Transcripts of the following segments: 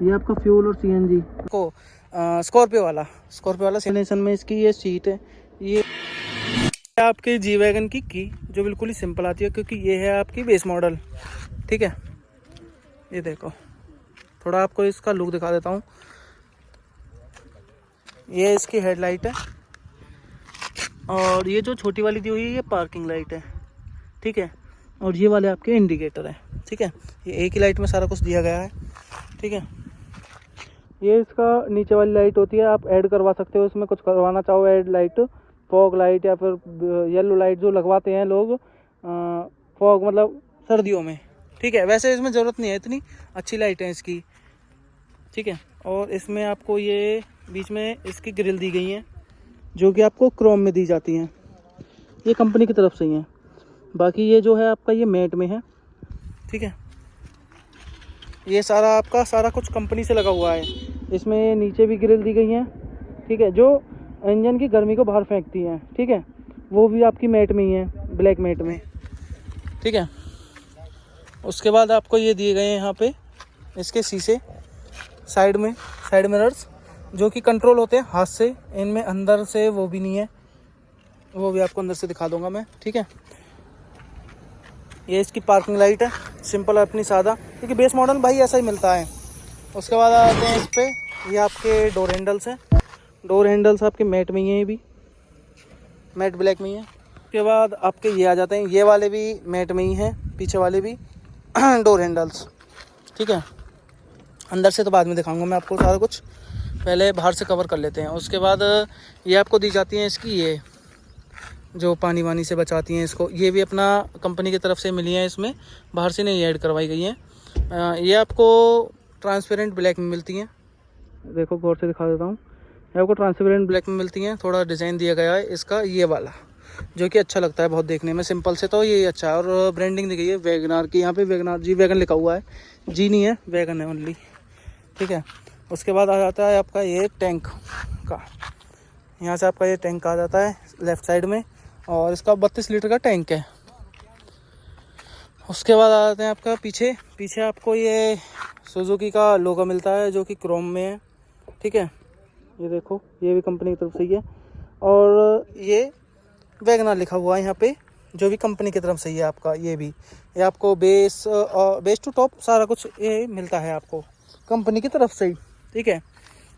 ये आपका फ्यूल और सीएनजी को स्कॉर्पियो वाला सिलेशन में इसकी ये सीट है। ये आपके जी वैगन की जो बिल्कुल ही सिंपल आती है, क्योंकि ये है आपकी बेस मॉडल। ठीक है, ये देखो, थोड़ा आपको इसका लुक दिखा देता हूँ। ये इसकी हेडलाइट है, और ये जो छोटी वाली दी हुई है ये पार्किंग लाइट है। ठीक है, और ये वाले आपके इंडिकेटर है। ठीक है, ये एक ही लाइट में सारा कुछ दिया गया है। ठीक है, ये इसका नीचे वाली लाइट होती है, आप ऐड करवा सकते हो इसमें, कुछ करवाना चाहो ऐड लाइट, फॉग लाइट या फिर येलो लाइट जो लगवाते हैं लोग, फॉग मतलब सर्दियों में। ठीक है, वैसे इसमें ज़रूरत नहीं है, इतनी अच्छी लाइट है इसकी। ठीक है, और इसमें आपको ये बीच में इसकी ग्रिल दी गई है, जो कि आपको क्रोम में दी जाती हैं, ये कंपनी की तरफ से ही है। बाकी ये जो है आपका ये मैट में है। ठीक है, ये सारा आपका सारा कुछ कंपनी से लगा हुआ है। इसमें नीचे भी ग्रिल दी गई है। ठीक है, जो इंजन की गर्मी को बाहर फेंकती हैं। ठीक है, वो भी आपकी मैट में ही है, ब्लैक मैट में। ठीक है, उसके बाद आपको ये दिए गए हैं यहाँ पे इसके शीशे साइड में, साइड मिरर्स, जो कि कंट्रोल होते हैं हाथ से। इनमें अंदर से वो भी नहीं है, वो भी आपको अंदर से दिखा दूंगा मैं। ठीक है, ये इसकी पार्किंग लाइट है, सिंपल अपनी सादा, क्योंकि बेस मॉडल भाई ऐसा ही मिलता है। उसके बाद आते हैं इस पे, ये आपके डोर हैंडल्स हैं। डोर हैंडल्स आपके मैट में ही हैं, ये भी मैट ब्लैक में ही है। उसके बाद आपके ये आ जाते हैं, ये वाले भी मैट में ही हैं, पीछे वाले भी डोर हैंडल्स। ठीक है, अंदर से तो बाद में दिखाऊंगा मैं आपको सारा कुछ, पहले बाहर से कवर कर लेते हैं। उसके बाद ये आपको दी जाती हैं इसकी ये जो पानी वानी से बचाती हैं इसको, ये भी अपना कंपनी की तरफ से मिली हैं, इसमें बाहर से नहीं ऐड करवाई गई हैं। ये आपको ट्रांसपेरेंट ब्लैक में मिलती हैं, देखो गौर से दिखा देता हूँ। ये आपको ट्रांसपेरेंट ब्लैक में मिलती हैं, थोड़ा डिज़ाइन दिया गया है इसका ये वाला, जो कि अच्छा लगता है बहुत देखने में। सिंपल से तो ये अच्छा है, और ब्रांडिंग दी गई है वैगनार की, यहाँ पे वैगनार जी वैगन लिखा हुआ है, जी नहीं है, वैगन है ओनली। ठीक है, उसके बाद आ जाता है आपका ये टैंक का, यहाँ से आपका ये टैंक आ जाता है लेफ़्ट साइड में, और इसका 32 लीटर का टैंक है। उसके बाद आ जाते हैं आपका पीछे आपको ये सुजुकी का लोगो मिलता है, जो कि क्रोम में है। ठीक है, ये देखो, ये भी कंपनी की तरफ से ही है, और ये वैगनर लिखा हुआ है यहाँ पे, जो भी कंपनी की तरफ से ही है आपका। ये आपको बेस टू टॉप सारा कुछ ये मिलता है आपको कंपनी की तरफ से ही। ठीक है,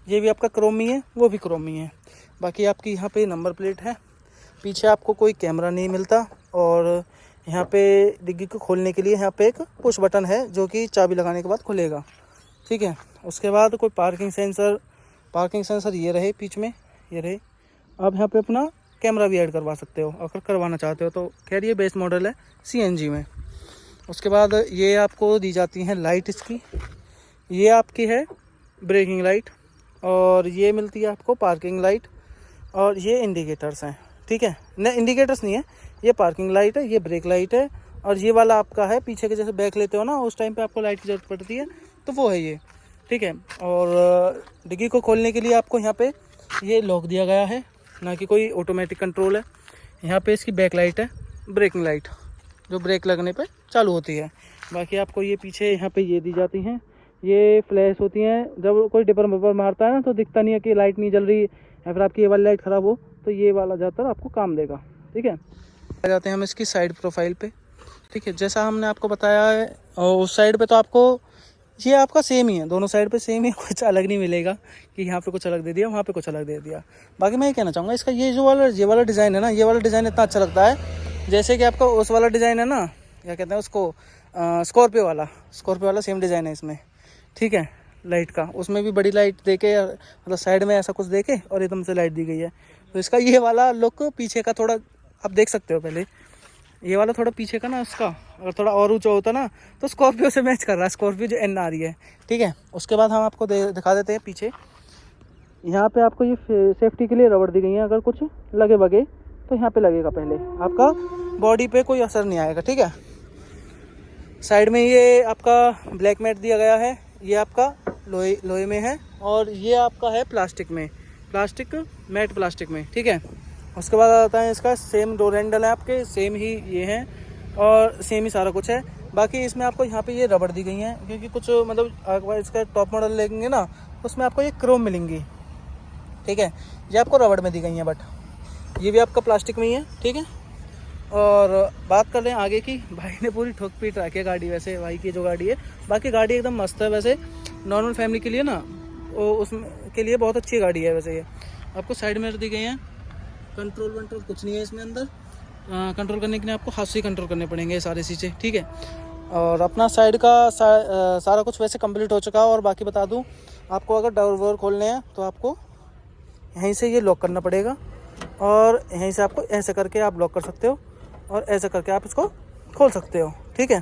ये भी आपका क्रोम ही है, वो भी क्रोम ही है। बाकी आपकी यहाँ पे नंबर प्लेट है। पीछे आपको कोई कैमरा नहीं मिलता, और यहाँ पे डिग्गी को खोलने के लिए यहाँ पे एक पुश बटन है, जो कि चाबी लगाने के बाद खुलेगा। ठीक है, उसके बाद कोई पार्किंग सेंसर ये रहे बीच में, ये रहे। आप यहाँ पे अपना कैमरा भी ऐड करवा सकते हो अगर करवाना चाहते हो तो। खैर ये बेस मॉडल है सीएनजी में। उसके बाद ये आपको दी जाती हैं लाइट इसकी, ये आपकी है ब्रेकिंग लाइट, और ये मिलती है आपको पार्किंग लाइट, और ये इंडिकेटर्स हैं। ठीक है, नहीं इंडिकेटर्स नहीं है, ये पार्किंग लाइट है, ये ब्रेक लाइट है, और ये वाला आपका है पीछे के, जैसे बैक लेते हो ना उस टाइम पे आपको लाइट की जरूरत पड़ती है, तो वो है ये। ठीक है, और डिग्गी को खोलने के लिए आपको यहाँ पे ये लॉक दिया गया है, ना कि कोई ऑटोमेटिक कंट्रोल है। यहाँ पे इसकी बैक लाइट है, ब्रेकिंग लाइट, जो ब्रेक लगने पे चालू होती है। बाकी आपको ये पीछे यहाँ पे ये दी जाती हैं, ये फ्लैश होती हैं, जब कोई डिपर वपर मारता है ना तो दिखता नहीं है कि लाइट नहीं जल रही, या फिर आपकी ये वाली लाइट ख़राब हो तो ये वाला ज़्यादातर आपको काम देगा। ठीक है, आ जाते हैं हम इसकी साइड प्रोफाइल पे। ठीक है, जैसा हमने आपको बताया है, और उस साइड पे तो आपको ये आपका सेम ही है, दोनों साइड पे सेम ही, कुछ अलग नहीं मिलेगा कि यहाँ पे कुछ अलग दे दिया, वहाँ पे कुछ अलग दे दिया। बाकी मैं ये कहना चाहूँगा, इसका ये वाला डिज़ाइन है ना, ये वाला डिज़ाइन इतना अच्छा लगता है, जैसे कि आपका उस वाला डिज़ाइन है ना, क्या कहते हैं उसको, स्कॉर्पियो वाला सेम डिज़ाइन है इसमें। ठीक है, लाइट का, उसमें भी बड़ी लाइट देके, मतलब साइड में ऐसा कुछ देके और एकदम से लाइट दी गई है। तो इसका ये वाला लुक पीछे का थोड़ा आप देख सकते हो, पहले ये वाला थोड़ा पीछे का ना, उसका अगर थोड़ा और ऊंचा होता ना तो स्कॉर्पियो से मैच कर रहा है, स्कॉर्पियो जो एन आ रही है। ठीक है, उसके बाद हम आपको दिखा देते हैं पीछे, यहाँ पे आपको ये सेफ्टी के लिए रबड़ दी गई है, अगर कुछ लगे बगे तो यहाँ पे लगेगा, पहले आपका बॉडी पे कोई असर नहीं आएगा। ठीक है, साइड में ये आपका ब्लैक मैट दिया गया है, ये आपका लोहे में है, और ये आपका है प्लास्टिक में। ठीक है, उसके बाद आता है इसका सेम डोर हैंडल है आपके, सेम ही ये हैं, और सेम ही सारा कुछ है। बाकी इसमें आपको यहाँ पे ये रबड़ दी गई हैं, क्योंकि कुछ मतलब अगर इसका टॉप मॉडल लेंगे ना तो उसमें आपको ये क्रोम मिलेंगी, ठीक है। ये आपको रबड़ में दी गई हैं, बट ये भी आपका प्लास्टिक में ही है, ठीक है। और बात कर लें आगे की, भाई ने पूरी ठोक पीट रखी है गाड़ी, वैसे भाई की जो गाड़ी है, बाकी गाड़ी एकदम मस्त है। वैसे नॉर्मल फैमिली के लिए ना उसमें के लिए बहुत अच्छी गाड़ी है। वैसे ये आपको साइड मिरर दी गई हैं, कंट्रोल वंट्रोल कुछ नहीं है इसमें अंदर। कंट्रोल करने के लिए आपको हाथ से कंट्रोल करने पड़ेंगे सारे चीज़ें, ठीक है। और अपना साइड का सारा कुछ वैसे कंप्लीट हो चुका है। और बाकी बता दूं आपको, अगर डोर वोर खोलने हैं तो आपको यहीं से ये लॉक करना पड़ेगा, और यहीं से आपको ऐसे करके आप लॉक कर सकते हो, और ऐसे करके आप इसको खोल सकते हो, ठीक है।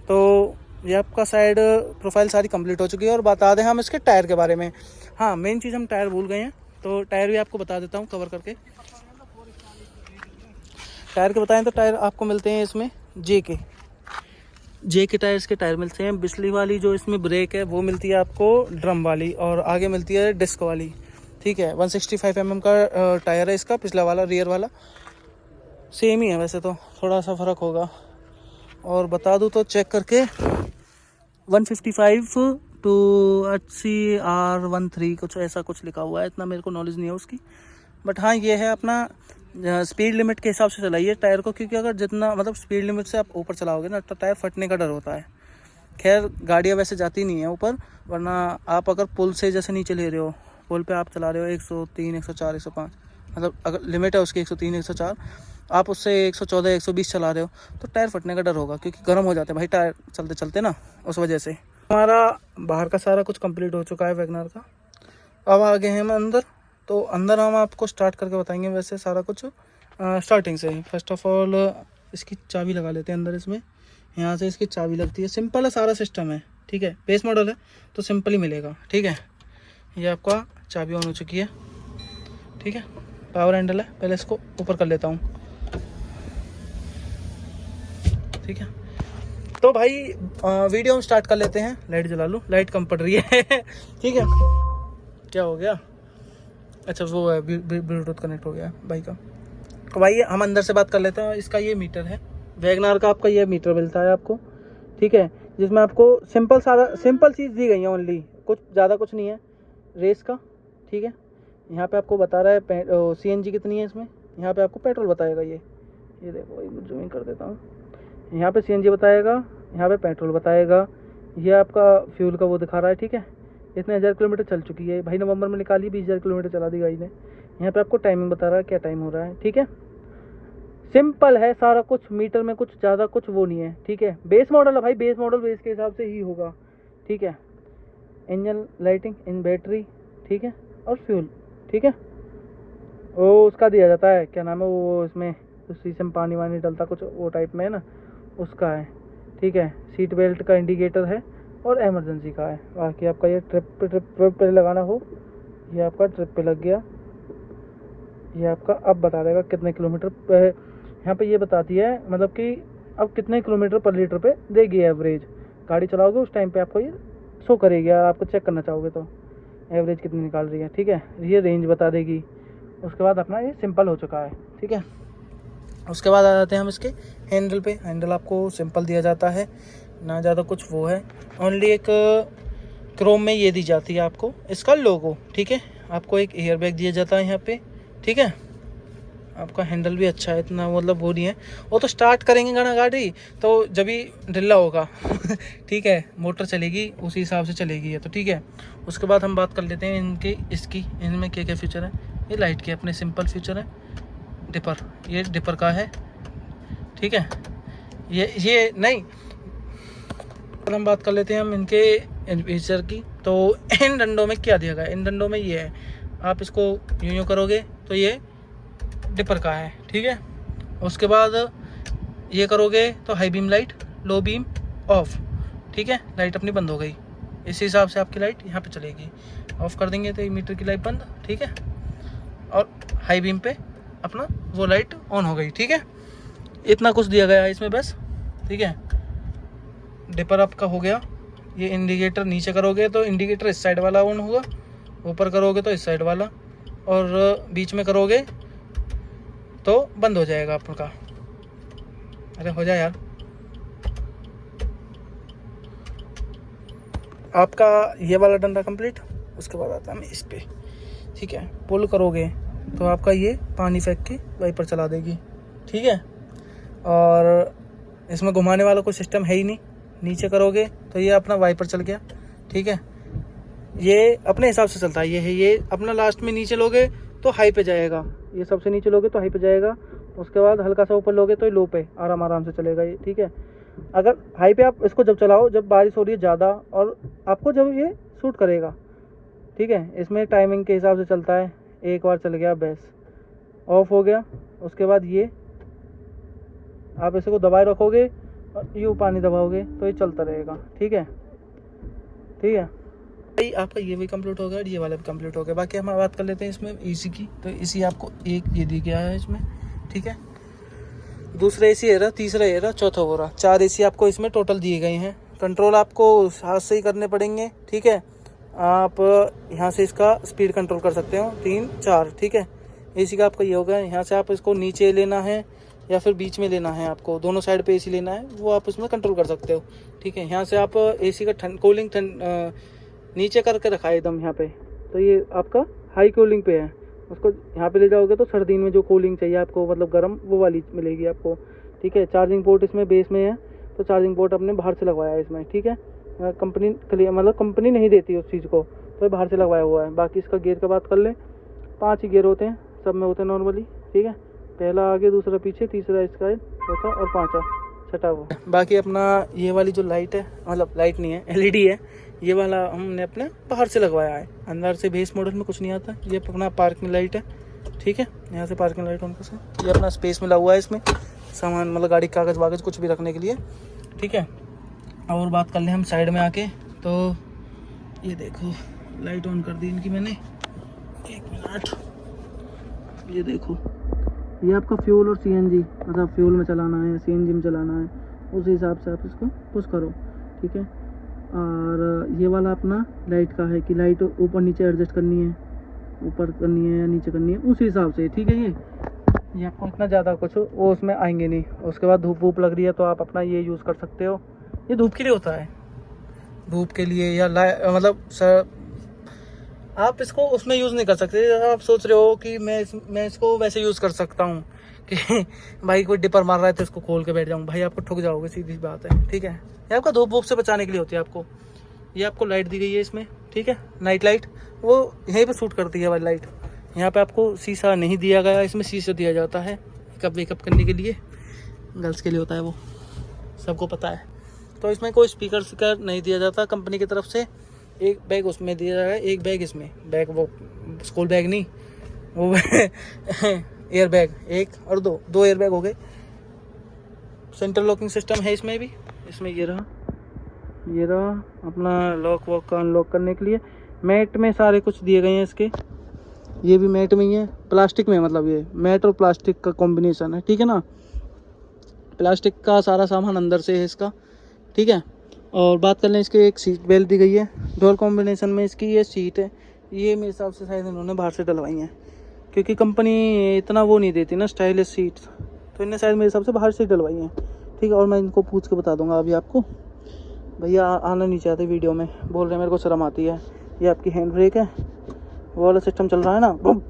तो ये आपका साइड प्रोफाइल सारी कंप्लीट हो चुकी है। और बता दें हम इसके टायर के बारे में, हाँ मेन चीज़ हम टायर भूल गए हैं, तो टायर भी आपको बता देता हूँ कवर करके। टायर के बताएं तो टायर आपको मिलते हैं इसमें जे के टायर्स के टायर मिलते हैं। बिजली वाली जो इसमें ब्रेक है वो मिलती है आपको ड्रम वाली, और आगे मिलती है डिस्क वाली, ठीक है। 165 mm का टायर है इसका, पिछला वाला रियर वाला सेम ही है, वैसे तो थोड़ा सा फ़र्क होगा। और बता दूं तो चेक करके 155 टू HCR13 कुछ ऐसा कुछ लिखा हुआ है, इतना मेरे को नॉलेज नहीं है उसकी। बट हाँ ये है अपना स्पीड लिमिट के हिसाब से चलाइए टायर को, क्योंकि अगर जितना मतलब स्पीड लिमिट से आप ऊपर चलाओगे ना तो टायर फटने का डर होता है। खैर गाड़ियाँ वैसे जाती नहीं है ऊपर, वरना आप अगर पुल से जैसे नीचे ले रहे हो, पुल पे आप चला रहे हो 103 104 105, मतलब अगर लिमिट है उसकी 103 104, आप उससे 114 120 चला रहे हो तो टायर फटने का डर होगा, क्योंकि गर्म हो जाते हैं भाई टायर चलते चलते ना, उस वजह से। हमारा बाहर का सारा कुछ कंप्लीट हो चुका है वैगनआर का। अब आ गए हैं हम अंदर, तो अंदर हम आपको स्टार्ट करके बताएंगे वैसे सारा कुछ स्टार्टिंग से ही। फर्स्ट ऑफ ऑल इसकी चाबी लगा लेते हैं अंदर, इसमें यहाँ से इसकी चाबी लगती है। सिंपल है सारा सिस्टम है, ठीक है। बेस मॉडल है तो सिंपल ही मिलेगा, ठीक है। ये आपका चाबी ऑन हो चुकी है, ठीक है। पावर हैंडल है, पहले इसको ऊपर कर लेता हूँ, ठीक है। तो भाई वीडियो हम स्टार्ट कर लेते हैं। लाइट जला लूँ, लाइट कम पड़ रही है ठीक है। क्या हो गया? अच्छा वो है ब्लूटूथ कनेक्ट हो गया भाई का। तो भाई हम अंदर से बात कर लेते हैं। इसका ये मीटर है वैगनआर का, आपका ये मीटर मिलता है आपको, ठीक है, जिसमें आपको सिंपल चीज़ दी गई है ओनली, कुछ ज़्यादा कुछ नहीं है। रेस का, ठीक है, यहाँ पे आपको बता रहा है CNG कितनी है इसमें, यहाँ पे आपको पेट्रोल बताएगा। ये देखो भाई जूम कर देता हूँ, यहाँ पे CNG बताएगा, यहाँ पे पेट्रोल बताएगा। ये आपका फ्यूल का वो दिखा रहा है, ठीक है। इतने 1000 किलोमीटर चल चुकी है भाई, नवंबर में निकाली 20,000 किलोमीटर चला दी गाड़ी ने। यहाँ पे आपको टाइमिंग बता रहा है क्या टाइम हो रहा है, ठीक है। सिंपल है सारा कुछ, मीटर में कुछ ज़्यादा कुछ वो नहीं है, ठीक है। बेस मॉडल है भाई, बेस मॉडल बेस के हिसाब से ही होगा, ठीक है। इंजन लाइटिंग, इन बैटरी, ठीक है, और फ्यूल, ठीक है। वो उसका दिया जाता है, क्या नाम है वो, इसमें उसी से पानी वानी डलता कुछ वो टाइप में है ना, उसका है, ठीक है। सीट बेल्ट का इंडिकेटर है, और इमरजेंसी का है। बाकी आपका ये ट्रिप पे लगाना हो, ये आपका ट्रिप पे लग गया। ये आपका अब बता देगा कितने किलोमीटर पे, यहाँ पे ये बताती है मतलब कि अब कितने किलोमीटर पर लीटर पे देगी एवरेज। गाड़ी चलाओगे उस टाइम पे आपको ये शो करेगी, अगर आपको चेक करना चाहोगे तो एवरेज कितनी निकाल रही है, ठीक है। ये रेंज बता देगी। उसके बाद अपना ये सिंपल हो चुका है, ठीक है। उसके बाद आ जाते हैं हम इसके हैंडल पे। हैंडल आपको सिंपल दिया जाता है, ना ज़्यादा कुछ वो है। ओनली एक क्रोम में ये दी जाती है आपको इसका लोगो, ठीक है। आपको एक एयर बैग दिया जाता है यहाँ पे, ठीक है। आपका हैंडल भी अच्छा है, इतना मतलब वो नहीं है। वो तो स्टार्ट करेंगे ना गाड़ी तो जब ही ढिल्ला होगा ठीक है, मोटर चलेगी उसी हिसाब से चलेगी ये तो, ठीक है। उसके बाद हम बात कर लेते हैं इनमें क्या क्या फीचर है। ये लाइट के अपने सिंपल फीचर है। डिपर, ये डिपर का है, ठीक है। ये नहीं, हम बात कर लेते हैं हम इनके फीचर की। तो इन डंडों में क्या दिया गया है, इन डंडों में ये है, आप इसको यूँ करोगे तो ये डिपर का है, ठीक है। उसके बाद ये करोगे तो high beam light, low beam of, ठीक है। लाइट अपनी बंद हो गई, इसी हिसाब से आपकी लाइट यहाँ पे चलेगी। ऑफ कर देंगे तो ये मीटर की लाइट बंद, ठीक है। और हाई बीम पे अपना वो लाइट ऑन हो गई, ठीक है। इतना कुछ दिया गया है इसमें बस, ठीक है। डिपर आपका हो गया। ये इंडिकेटर नीचे करोगे तो इंडिकेटर इस साइड वाला ऑन होगा, ऊपर करोगे तो इस साइड वाला, और बीच में करोगे तो बंद हो जाएगा आपका। अरे हो जाए यार, आपका ये वाला डंडा कंप्लीट। उसके बाद आता है हम इस पे, ठीक है। पुल करोगे तो आपका ये पानी फेंक के वाइपर चला देगी, ठीक है। और इसमें घुमाने वाला कोई सिस्टम है ही नहीं। नीचे करोगे तो ये अपना वाइपर चल गया, ठीक है। ये अपने हिसाब से चलता है, ये है। ये अपना लास्ट में नीचे लोगे तो हाई पे जाएगा, ये सबसे नीचे लोगे तो हाई पे जाएगा। उसके बाद हल्का सा ऊपर लोगे तो ये लो पे आराम से चलेगा ये, ठीक है। अगर हाई पे आप इसको जब चलाओ, जब बारिश हो रही है ज़्यादा और आपको जब ये शूट करेगा, ठीक है। इसमें टाइमिंग के हिसाब से चलता है। एक बार चल गया बस, ऑफ हो गया। उसके बाद ये आप इसको दबाए रखोगे और यूँ पानी दबाओगे तो ये चलता रहेगा, ठीक है, ठीक है भाई। आपका ये भी कंप्लीट हो गया और ये वाला भी कंप्लीट हो गया। बाकी हम बात कर लेते हैं इसमें एसी की। तो एसी आपको एक ये दी गया है इसमें, ठीक है। दूसरा एसी है रहा, तीसरा ये रहा, चौथा हो रहा। 4 एसी आपको इसमें टोटल दिए गए हैं। कंट्रोल आपको हाथ से ही करने पड़ेंगे, ठीक है। आप यहाँ से इसका स्पीड कंट्रोल कर सकते हो 3 4, ठीक है। एसी का आपका ये हो गया। यहाँ से आप इसको नीचे लेना है या फिर बीच में लेना है, आपको दोनों साइड पे एसी लेना है, वो आप इसमें कंट्रोल कर सकते हो, ठीक है। यहाँ से आप एसी का कूलिंग नीचे करके रखा है एकदम यहाँ पे, तो ये आपका हाई कूलिंग पे है। उसको यहाँ पे ले जाओगे तो सर्दी में जो कूलिंग चाहिए आपको, मतलब गर्म, वो वाली मिलेगी आपको, ठीक है। चार्जिंग पोर्ट इसमें बेस में है, तो चार्जिंग पोर्ट अपने बाहर से लगवाया है इसमें, ठीक है। कंपनी क्लियर, मतलब कंपनी नहीं देती उस चीज़ को, तो बाहर से लगवाया हुआ है। बाकी इसका गियर का बात कर ले, 5 ही गियर होते हैं, सब में होते हैं नॉर्मली, ठीक है। पहला आगे, दूसरा पीछे, तीसरा इसका, चौथा और पाँचवा छठा वो। बाकी अपना ये वाली जो लाइट है, मतलब लाइट नहीं है, एलईडी है, ये वाला हमने अपने बाहर से लगवाया है। अंदर से बेस मॉडल में कुछ नहीं आता। ये अपना पार्किंग लाइट है, ठीक है। यहाँ से पार्किंग लाइट ऑन कर सकते। ये अपना स्पेस मिला हुआ है इसमें, सामान मतलब गाड़ी कागज़ वागज़ कुछ भी रखने के लिए, ठीक है। और बात कर लें हम साइड में आके, तो ये देखो लाइट ऑन कर दी इनकी मैंने, 1 मिनट। ये देखो, ये आपका फ्यूल और सीएनजी, मतलब फ्यूल में चलाना है, सीएनजी में चलाना है, उस हिसाब से आप इसको पुश करो, ठीक है। और ये वाला अपना लाइट का है कि लाइट ऊपर नीचे एडजस्ट करनी है, ऊपर करनी है या नीचे करनी है, उस हिसाब से, ठीक है। ये आपको इतना ज़्यादा कुछ वो उसमें आएंगे नहीं। उसके बाद धूप वूप लग रही है तो आप अपना ये यूज़ कर सकते हो। ये धूप के लिए होता है, धूप के लिए, या मतलब सर आप इसको उसमें यूज़ नहीं कर सकते। आप सोच रहे हो कि मैं इसको वैसे यूज़ कर सकता हूँ कि भाई कोई डिपर मार रहा है तो इसको खोल के बैठ जाऊँ, भाई आपको ठुक जाओगे, सीधी बात है, ठीक है। ये आपका धूप वूप से बचाने के लिए होती है आपको। ये आपको लाइट दी गई है इसमें, ठीक है, नाइट लाइट, वो यहीं पे शूट करती है वाली लाइट। यहाँ पे आपको शीशा नहीं दिया गया, इसमें शीशा दिया जाता है मेकअप वेकअप करने के लिए, गर्ल्स के लिए होता है वो, सबको पता है। तो इसमें कोई स्पीकर नहीं दिया जाता कंपनी की तरफ से। एक बैग उसमें दिया जाएगा, एक बैग इसमें, बैग वो स्कूल बैग नहीं, वो एयर बैग, एक और दो एयर बैग हो गए। सेंट्रल लॉकिंग सिस्टम है इसमें भी। इसमें ये रहा अपना लॉक वॉक का अनलॉक करने के लिए। मैट में सारे कुछ दिए गए हैं इसके, ये भी मैट में ही है, प्लास्टिक में, मतलब ये मैट और प्लास्टिक का कॉम्बिनेशन है, ठीक है ना। प्लास्टिक का सारा सामान अंदर से है इसका, ठीक है। और बात कर लें इसके, एक सीट बेल्ट दी गई है, डोर कॉम्बिनेशन में इसकी ये सीट है। ये मेरे हिसाब से शायद इन्होंने बाहर से डलवाई हैं, क्योंकि कंपनी इतना वो नहीं देती ना स्टाइलिश सीट, तो इन्हें शायद मेरे हिसाब से बाहर से डलवाई हैं, ठीक है। और मैं इनको पूछ के बता दूंगा अभी आपको। भैया आना नहीं चाहते वीडियो में, बोल रहे हैं मेरे को शर्म आती है। ये आपकी हैंड ब्रेक है, वो वाला सिस्टम चल रहा है ना,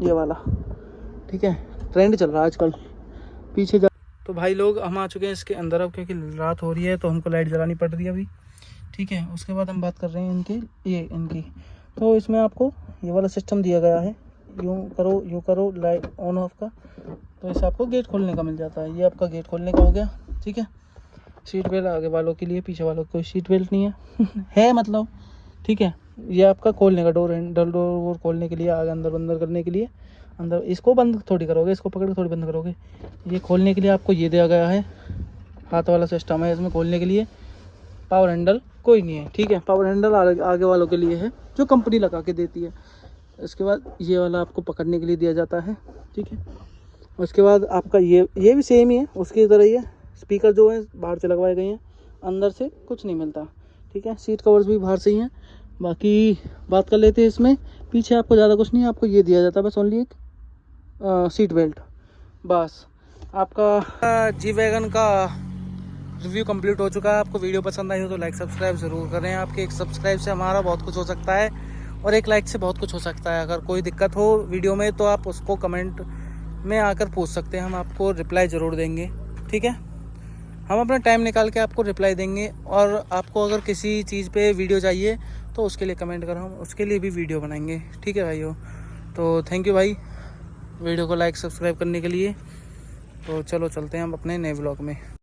ये वाला, ठीक है, ट्रेंड चल रहा है आजकल, पीछे जा। तो भाई लोग हम आ चुके हैं इसके अंदर अब, क्योंकि रात हो रही है तो हमको लाइट जलानी पड़ रही है अभी, ठीक है। उसके बाद हम बात कर रहे हैं इनकी। तो इसमें आपको ये वाला सिस्टम दिया गया है, यूँ करो लाइट ऑन ऑफ का, तो इससे आपको गेट खोलने का मिल जाता है। ये आपका गेट खोलने का हो गया, ठीक है। सीट बेल्ट आगे वालों के लिए, पीछे वालों को कोई सीट बेल्ट नहीं है है मतलब, ठीक है। ये आपका खोलने का डोर खोलने के लिए, आगे अंदर बंद करने के लिए, अंदर इसको बंद थोड़ी करोगे, इसको पकड़ के थोड़ी बंद करोगे। ये खोलने के लिए आपको ये दिया गया है, हाथ वाला सिस्टम है इसमें खोलने के लिए। पावर हैंडल कोई नहीं है, ठीक है। पावर हैंडल आगे वालों के लिए है, जो कंपनी लगा के देती है। इसके बाद ये वाला आपको पकड़ने के लिए दिया जाता है, ठीक है। उसके बाद आपका ये भी सेम ही है, उसकी तरह ही है। स्पीकर जो है बाहर से लगवाए गए हैं, अंदर से कुछ नहीं मिलता, ठीक है। सीट कवर्स भी बाहर से ही हैं। बाकी बात कर लेते हैं इसमें, पीछे आपको ज़्यादा कुछ नहीं है, आपको ये दिया जाता है बस ओनली एक सीट बेल्ट, बस। आपका जी वैगन का रिव्यू कंप्लीट हो चुका है। आपको वीडियो पसंद आई हो तो लाइक सब्सक्राइब ज़रूर करें। आपके एक सब्सक्राइब से हमारा बहुत कुछ हो सकता है और एक लाइक से बहुत कुछ हो सकता है। अगर कोई दिक्कत हो वीडियो में तो आप उसको कमेंट में आकर पूछ सकते हैं, हम आपको रिप्लाई ज़रूर देंगे। ठीक है, हम अपना टाइम निकाल के आपको रिप्लाई देंगे। और आपको अगर किसी चीज़ पे वीडियो चाहिए तो उसके लिए कमेंट करो, हम उसके लिए भी वीडियो बनाएंगे। ठीक है भाइयों, तो थैंक यू भाई वीडियो को लाइक सब्सक्राइब करने के लिए। तो चलो चलते हैं हम अपने नए ब्लॉग में।